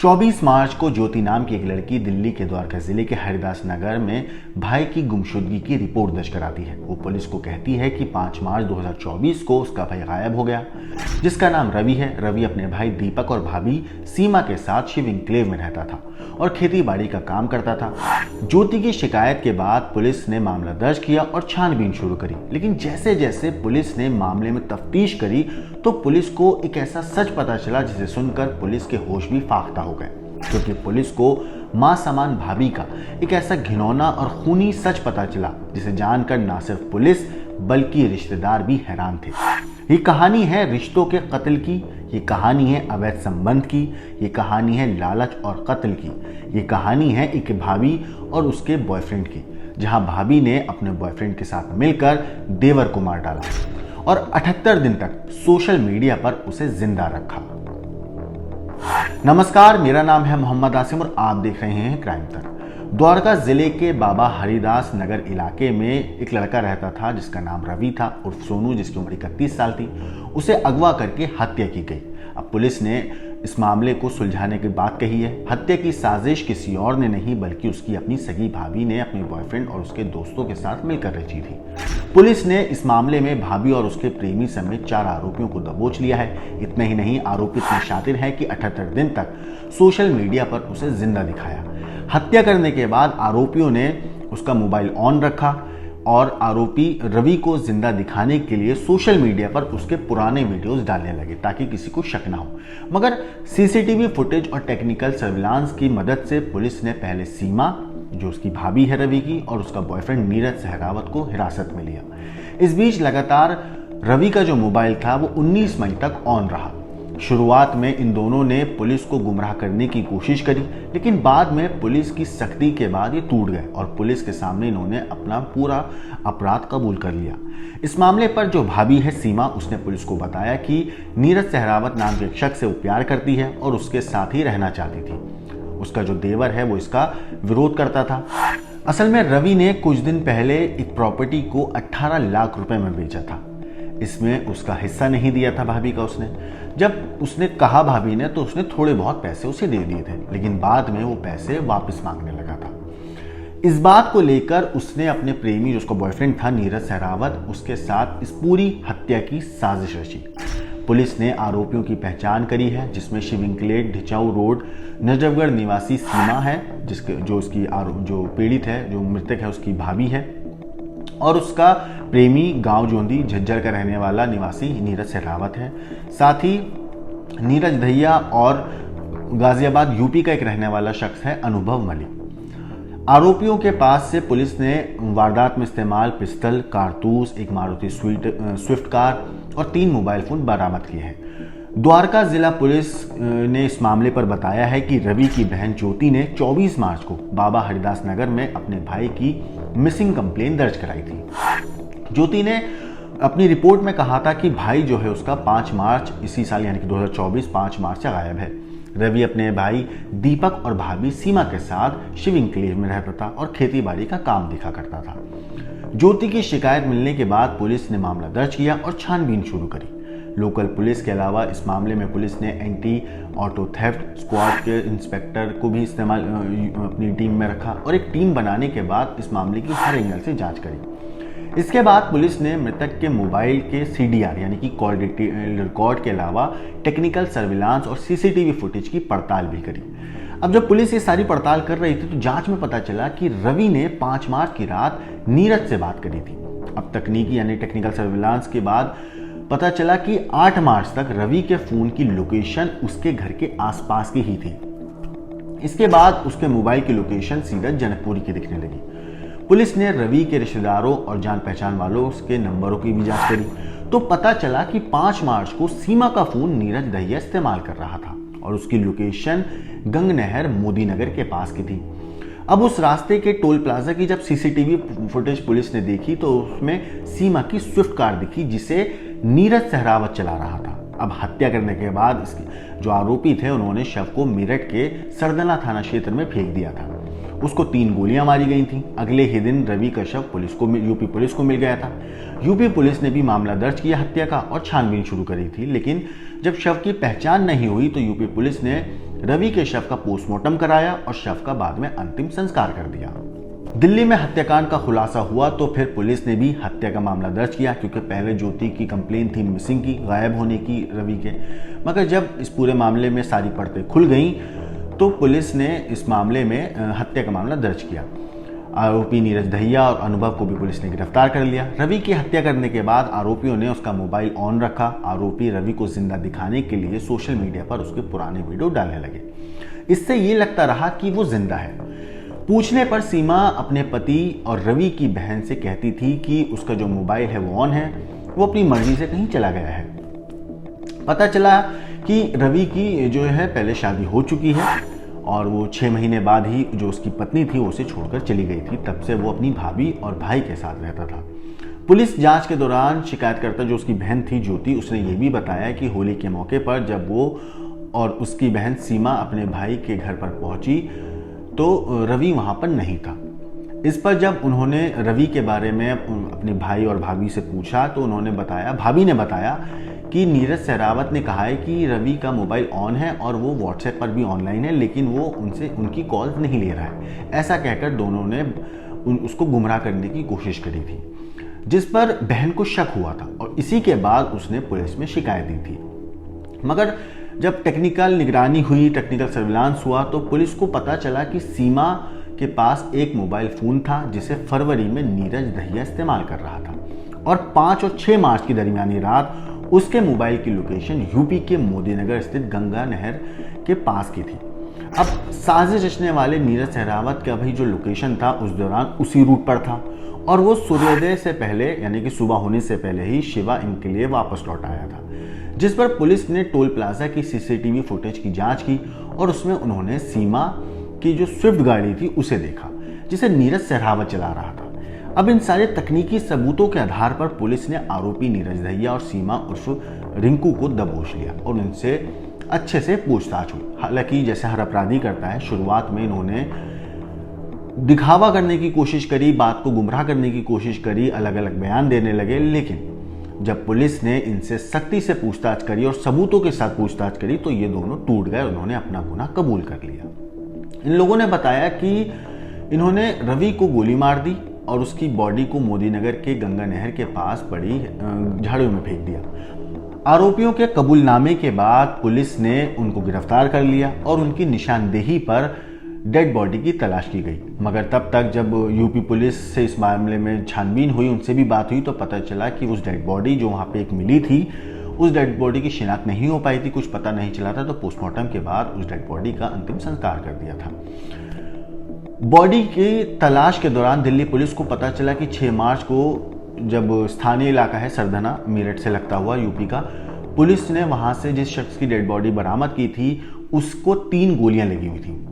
24 मार्च को ज्योति नाम की एक लड़की दिल्ली के द्वारका जिले के हरिदास नगर में भाई की गुमशुदगी की रिपोर्ट दर्ज कराती है। वो पुलिस को कहती है कि 5 मार्च 2024 को उसका भाई गायब हो गया, जिसका नाम रवि है। रवि अपने भाई दीपक और भाभी सीमा के साथ शिव इंक्लेव में रहता था और खेती बाड़ी का काम करता था। ज्योति की शिकायत के बाद पुलिस ने मामला दर्ज किया और छानबीन शुरू करी, लेकिन जैसे जैसे पुलिस ने मामले में तफ्तीश करी तो पुलिस को एक ऐसा सच पता चला जिसे सुनकर पुलिस के होश भी फाख्ता हो गए, क्योंकि पुलिस को मां समान भाभी का एक ऐसा घिनौना और खूनी सच पता चला जिसे जानकर ना सिर्फ पुलिस बल्कि रिश्तेदार भी हैरान थे। ये कहानी है रिश्तों के कत्ल की, ये कहानी है अवैध संबंध की, ये कहानी है लालच और कत्ल की, ये कहानी है एक भाभी और उसके बॉयफ्रेंड की, जहां भाभी ने अपने बॉयफ्रेंड के साथ मिलकर देवर को मार डाला और 78 दिन तक सोशल मीडिया पर उसे जिंदा रखा। नमस्कार, मेरा नाम है मोहम्मद आसिम और आप देख रहे हैं क्राइम तक। द्वारका जिले के बाबा हरिदास नगर इलाके में एक लड़का रहता था जिसका नाम रवि था उर्फ सोनू, जिसकी उम्र 31 साल थी। उसे अगवा करके हत्या की गई। अब पुलिस ने इस मामले को सुलझाने की बात कही है। हत्या की साजिश किसी और ने नहीं बल्कि उसकी अपनी सगी भाभी ने अपने बॉयफ्रेंड और उसके दोस्तों के साथ मिलकर रची थी। पुलिस ने इस मामले में भाभी और उसके प्रेमी समेत 4 आरोपियों को दबोच लिया है। इतना ही नहीं, आरोपी इतने शातिर हैं कि 78 दिन तक सोशल मीडिया पर उसे जिंदा दिखाया। हत्या करने के बाद आरोपियों ने उसका मोबाइल ऑन रखा और आरोपी रवि को जिंदा दिखाने के लिए सोशल मीडिया पर उसके पुराने वीडियोस डालने लगे ताकि किसी को शक ना हो। मगर सीसीटीवी फुटेज और टेक्निकल सर्विलांस की मदद से पुलिस ने पहले सीमा, जो उसकी भाभी है रवि की, और उसका बॉयफ्रेंड नीरज सहरावत को हिरासत में लिया। इस बीच लगातार रवि का जो मोबाइल था वो 19 मई तक ऑन रहा। शुरुआत में इन दोनों ने पुलिस को गुमराह करने की कोशिश करी, लेकिन बाद में पुलिस की सख्ती के बाद ये टूट गए और पुलिस के सामने इन्होंने अपना पूरा अपराध कबूल कर लिया। इस मामले पर जो भाभी है सीमा, उसने पुलिस को बताया कि नीरज सहरावत नाम के एक शख्स से वो प्यार करती है और उसके साथ ही रहना चाहती थी। उसका जो देवर है वो इसका विरोध करता था। असल में रवि ने कुछ दिन पहले एक प्रॉपर्टी को 18 लाख रुपए में बेचा था। इसमें उसका हिस्सा नहीं दिया था भाभी का उसने। जब उसने कहा भाभी ने तो उसने थोड़े बहुत पैसे उसे दे दिए थे, लेकिन बाद में वो पैसे वापस मांगने लगा था। इस बात को लेकर उसने अपने प्रेमी, जो उसका बॉयफ्रेंड था नीरज सहरावत, उसके साथ इस पूरी हत्या की साजिश रची। पुलिस ने आरोपियों की पहचान करी है, जिसमें शिविंकलेट ढिचाऊ रोड नजफगढ़ निवासी सीमा है, जो पीड़ित है, जो मृतक है, उसकी भाभी है, और उसका प्रेमी गांव जोंदी झज्जर का रहने वाला निवासी नीरज सहरावत है। साथ ही नीरज दहिया और गाजियाबाद यूपी का एक रहने वाला शख्स है अनुभव मलिक। आरोपियों के पास से पुलिस ने वारदात में इस्तेमाल पिस्टल, कारतूस, एक मारुति स्विफ्ट कार और 3 मोबाइल फोन बरामद किए हैं। द्वारका जिला पुलिस ने इस मामले पर बताया है कि रवि की बहन ज्योति ने 24 मार्च को बाबा हरिदास नगर में अपने भाई की मिसिंग कंप्लेन दर्ज कराई थी। ज्योति ने अपनी रिपोर्ट में कहा था कि भाई जो है उसका 5 मार्च इसी साल यानी कि 2024 5 मार्च से गायब है। रवि अपने भाई दीपक और भाभी सीमा के साथ शिव इंक्लेव में रहता था और खेती बाड़ी का काम देखा करता था। ज्योति की शिकायत मिलने के बाद पुलिस ने मामला दर्ज किया और छानबीन शुरू करी। लोकल पुलिस के अलावा इस मामले में पुलिस ने एंटी ऑटो थेफ्ट स्क्वाड के इंस्पेक्टर को भी इस्तेमाल अपनी टीम में रखा और एक टीम बनाने के बाद इस मामले की हर एंगल से जांच करी। इसके बाद पुलिस ने मृतक के मोबाइल के CDR यानी कि कॉल रिकॉर्ड के अलावा टेक्निकल सर्विलांस और सीसीटीवी फुटेज की पड़ताल भी करी। अब जब पुलिस ये सारी पड़ताल कर रही थी तो जांच में पता चला कि रवि ने 5 मार्च की रात नीरज से बात करी थी। अब तकनीकी यानी टेक्निकल सर्विलांस के बाद पता चला कि 8 मार्च तक रवि के फोन की लोकेशन उसके घर के आसपास की ही थी। इसके बाद उसके मोबाइल की लोकेशन सीधा जनकपुरी की दिखने लगी। पुलिस ने रवि के रिश्तेदारों और जान पहचान वालों के नंबरों की भी जांच करी तो पता चला कि 5 मार्च को सीमा का फोन नीरज दहिया इस्तेमाल कर रहा था और उसकी लोकेशन गंगनहर मोदी नगर के पास की थी। अब उस रास्ते के टोल प्लाजा की जब सीसीटीवी फुटेज पुलिस ने देखी तो उसमें सीमा की स्विफ्ट कार दिखी जिसे नीरज सहरावत चला रहा था। अब हत्या करने के बाद इसके जो आरोपी थे उन्होंने शव को मेरठ के सरदला थाना क्षेत्र में फेंक दिया था। उसको 3 गोलियां मारी गई थीं। अगले ही दिन रवि का शव यूपी पुलिस को मिल गया था। यूपी पुलिस ने भी मामला दर्ज किया हत्या का और छानबीन शुरू करी थी, लेकिन जब शव की पहचान नहीं हुई तो यूपी पुलिस ने रवि के शव का पोस्टमार्टम कराया और शव का बाद में अंतिम संस्कार कर दिया। दिल्ली में हत्याकांड का खुलासा हुआ तो फिर पुलिस ने भी हत्या का मामला दर्ज किया, क्योंकि पहले ज्योति की कंप्लेन थी मिसिंग की, गायब होने की रवि के। मगर जब इस पूरे मामले में सारी परतें खुल गईं तो पुलिस ने इस मामले में हत्या का मामला दर्ज किया। आरोपी नीरज दहिया और अनुभव को भी पुलिस ने गिरफ्तार कर लिया। रवि की हत्या करने के बाद आरोपियों ने उसका मोबाइल ऑन रखा। आरोपी रवि को जिंदा दिखाने के लिए सोशल मीडिया पर उसके पुराने वीडियो डालने लगे। इससे ये लगता रहा कि वो जिंदा है। पूछने पर सीमा अपने पति और रवि की बहन से कहती थी कि उसका जो मोबाइल है वो ऑन है, वो अपनी मर्जी से कहीं चला गया है। पता चला कि रवि की जो है पहले शादी हो चुकी है और वो 6 महीने बाद ही जो उसकी पत्नी थी वो उसे छोड़कर चली गई थी। तब से वो अपनी भाभी और भाई के साथ रहता था। पुलिस जांच के दौरान शिकायतकर्ता जो उसकी बहन थी ज्योति, उसने ये भी बताया कि होली के मौके पर जब वो और उसकी बहन सीमा अपने भाई के घर पर पहुंची तो रवि वहां पर नहीं था। इस पर जब उन्होंने रवि के बारे में अपने भाई और भाभी से पूछा तो भाभी ने बताया कि नीरज सहरावत ने कहा है कि रवि का मोबाइल ऑन है और वो व्हाट्सएप पर भी ऑनलाइन है, लेकिन वो उनकी कॉल नहीं ले रहा है। ऐसा कहकर दोनों ने उसको गुमराह करने की कोशिश करी थी, जिस पर बहन को शक हुआ था और इसी के बाद उसने पुलिस में शिकायत दी थी। मगर जब टेक्निकल निगरानी हुई, टेक्निकल सर्विलांस हुआ तो पुलिस को पता चला कि सीमा के पास एक मोबाइल फ़ोन था जिसे फरवरी में नीरज दहिया इस्तेमाल कर रहा था और 5 और 6 मार्च की दरमियानी रात उसके मोबाइल की लोकेशन यूपी के मोदीनगर स्थित गंगा नहर के पास की थी। अब साजिश रचने वाले नीरज सहरावत का भी जो लोकेशन था उस दौरान उसी रूट पर था और वो सूर्योदय से पहले यानी कि सुबह होने से पहले ही शिवा इन के लिए वापस लौट आया था, जिस पर पुलिस ने टोल प्लाजा की सीसीटीवी फुटेज की जांच की और उसमें उन्होंने सीमा की जो स्विफ्ट गाड़ी थी उसे देखा जिसे नीरज सहरावत चला रहा था। अब इन सारे तकनीकी सबूतों के आधार पर पुलिस ने आरोपी नीरज दहिया और सीमा उर्फ रिंकू को दबोच लिया और उनसे अच्छे से पूछताछ हुई। हालांकि जैसे हर अपराधी करता है, शुरुआत में इन्होंने दिखावा करने की कोशिश करी, बात को गुमराह करने की कोशिश करी, अलग अलग बयान देने लगे, लेकिन जब पुलिस ने इनसे सख्ती से पूछताछ करी और सबूतों के साथ पूछताछ करी तो ये दोनों टूट गए। उन्होंने अपना गुनाह कबूल कर लिया। इन लोगों ने बताया कि इन्होंने रवि को गोली मार दी और उसकी बॉडी को मोदीनगर के गंगा नहर के पास पड़ी झाड़ियों में फेंक दिया। आरोपियों के कबूलनामे के बाद पुलिस ने उनको गिरफ्तार कर लिया और उनकी निशानदेही पर डेड बॉडी की तलाश की गई। मगर तब तक जब यूपी पुलिस से इस मामले में छानबीन हुई, उनसे भी बात हुई तो पता चला कि उस डेड बॉडी जो वहाँ पे एक मिली थी, उस डेड बॉडी की शिनाख्त नहीं हो पाई थी, कुछ पता नहीं चला था। तो पोस्टमार्टम के बाद उस डेड बॉडी का अंतिम संस्कार कर दिया था। बॉडी की तलाश के दौरान दिल्ली पुलिस को पता चला कि 6 मार्च को जब स्थानीय इलाका है सरधना, मेरठ से लगता हुआ यूपी का, पुलिस ने वहां से जिस शख्स की डेड बॉडी बरामद की थी उसको 3 गोलियां लगी हुई थी।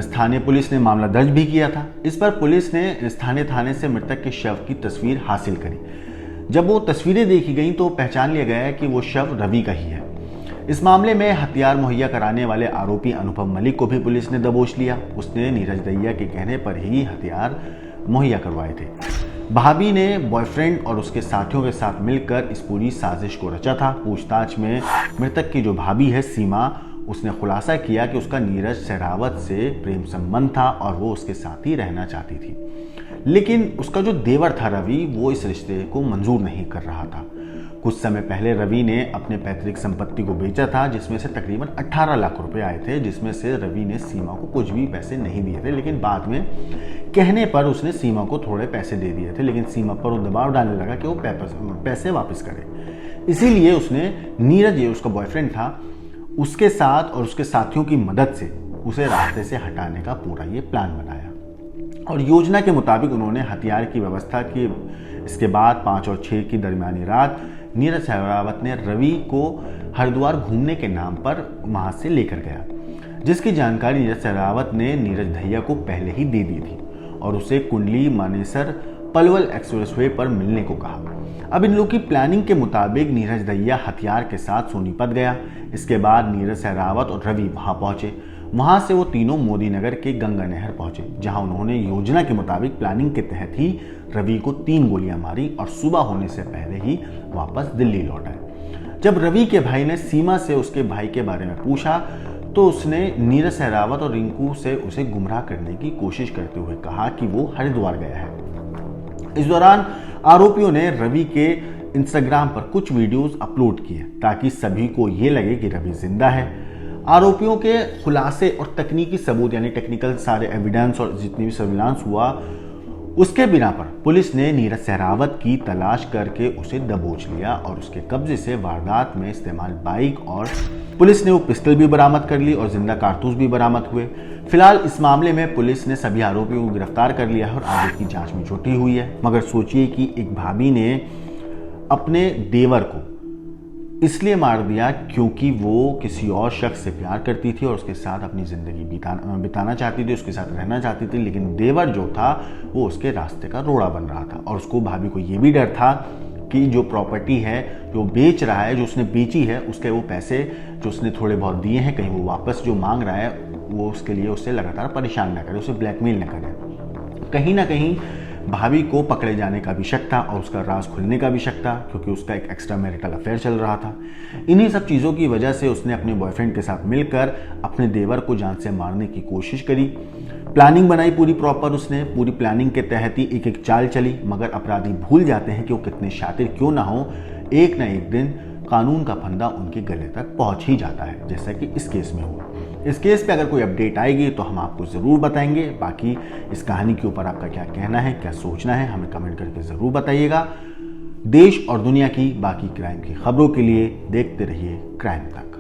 स्थानीय पुलिस ने मामला दर्ज भी किया था। इस पर पुलिस ने स्थानीय थाने से मृतक के शव की तस्वीर हासिल करी। जब वो तस्वीरें देखी गई तो पहचान लिया गया कि वो शव रवि का ही है। इस मामले में हथियार मुहैया कराने वाले आरोपी अनुभव मलिक को भी पुलिस ने दबोच लिया। उसने नीरज दहिया के कहने पर ही हथियार मुहैया करवाए थे। भाभी ने बॉयफ्रेंड और उसके साथियों के साथ मिलकर इस पूरी साजिश को रचा था। पूछताछ में मृतक की जो भाभी है सीमा, उसने खुलासा किया कि उसका नीरज सहरावत से प्रेम संबंध था और वो उसके साथ ही रहना चाहती थी, लेकिन उसका जो देवर था रवि, वो इस रिश्ते को मंजूर नहीं कर रहा था। कुछ समय पहले रवि ने अपने पैतृक संपत्ति को बेचा था जिसमें से तकरीबन 18 लाख रुपए आए थे, जिसमें से रवि ने सीमा को कुछ भी पैसे नहीं दिए थे, लेकिन बाद में कहने पर उसने सीमा को थोड़े पैसे दे दिए थे, लेकिन सीमा पर वो दबाव डालने लगा कि वो पैसे वापस करे। इसीलिए उसने नीरज, ये उसका बॉयफ्रेंड था, उसके साथ और उसके साथियों की मदद से उसे रास्ते से हटाने का पूरा ये प्लान बनाया और योजना के मुताबिक उन्होंने हथियार की व्यवस्था की। इसके बाद 5 और 6 की दरमियानी रात नीरज सहरावत ने रवि को हरिद्वार घूमने के नाम पर वहां से लेकर गया, जिसकी जानकारी नीरज सहरावत ने नीरज दहिया को पहले ही दे दी थी और उसे कुंडली मानेसर पलवल एक्सप्रेसवे पर मिलने को कहा। अब इन लोगों की प्लानिंग के मुताबिक नीरज दहिया हथियार के साथ सोनीपत गया। इसके बाद नीरज सहरावत और रवि वहां पहुंचे। वहां से वो तीनों मोदीनगर के गंगा नहर पहुंचे, जहां उन्होंने योजना के मुताबिक प्लानिंग के तहत ही रवि को 3 गोलियां मारी और सुबह होने से पहले ही वापस दिल्ली लौट आए। जब रवि के भाई ने सीमा से उसके भाई के बारे में पूछा तो उसने नीरज सहरावत और रिंकू से उसे गुमराह करने की कोशिश करते हुए कहा कि वो हरिद्वार गया है। इस दौरान आरोपियों ने रवि के इंस्टाग्राम पर कुछ वीडियोस अपलोड किए ताकि सभी को ये लगे कि रवि जिंदा है। आरोपियों के खुलासे और तकनीकी सबूत यानी टेक्निकल सारे एविडेंस और जितनी भी सर्विलांस हुआ उसके बिना पर पुलिस ने नीरज सहरावत की तलाश करके उसे दबोच लिया और उसके कब्जे से वारदात में इस्तेमाल बाइक और पुलिस ने वो पिस्टल भी बरामद कर ली और जिंदा कारतूस भी बरामद हुए। फिलहाल इस मामले में पुलिस ने सभी आरोपियों को गिरफ्तार कर लिया है और आगे की जांच में जुटी हुई है। मगर सोचिए कि एक भाभी ने अपने देवर को इसलिए मार दिया क्योंकि वो किसी और शख्स से प्यार करती थी और उसके साथ अपनी ज़िंदगी बिताना चाहती थी, उसके साथ रहना चाहती थी, लेकिन देवर जो था वो उसके रास्ते का रोड़ा बन रहा था। और उसको भाभी को ये भी डर था कि जो प्रॉपर्टी है जो बेच रहा है, जो उसने बेची है, उसके वो पैसे जो उसने थोड़े बहुत दिए हैं कहीं वो वापस जो मांग रहा है वो उसके लिए उसे लगातार परेशान न करे, उसे ब्लैकमेल न करे। कहीं ना कहीं भाभी को पकड़े जाने का भी शक था और उसका राज खुलने का भी शक था क्योंकि उसका एक एक्स्ट्रा मैरिटल अफेयर चल रहा था। इन्हीं सब चीज़ों की वजह से उसने अपने बॉयफ्रेंड के साथ मिलकर अपने देवर को जान से मारने की कोशिश करी। प्लानिंग बनाई पूरी प्रॉपर, उसने पूरी प्लानिंग के तहत ही एक एक चाल चली। मगर अपराधी भूल जाते हैं कि वो कितने शातिर क्यों ना हो, एक ना एक दिन कानून का फंदा उनके गले तक पहुंच ही जाता है, जैसा कि इस केस में हुआ। इस केस पे अगर कोई अपडेट आएगी तो हम आपको ज़रूर बताएंगे। बाकी इस कहानी के ऊपर आपका क्या कहना है, क्या सोचना है, हमें कमेंट करके ज़रूर बताइएगा। देश और दुनिया की बाकी क्राइम की खबरों के लिए देखते रहिए क्राइम तक।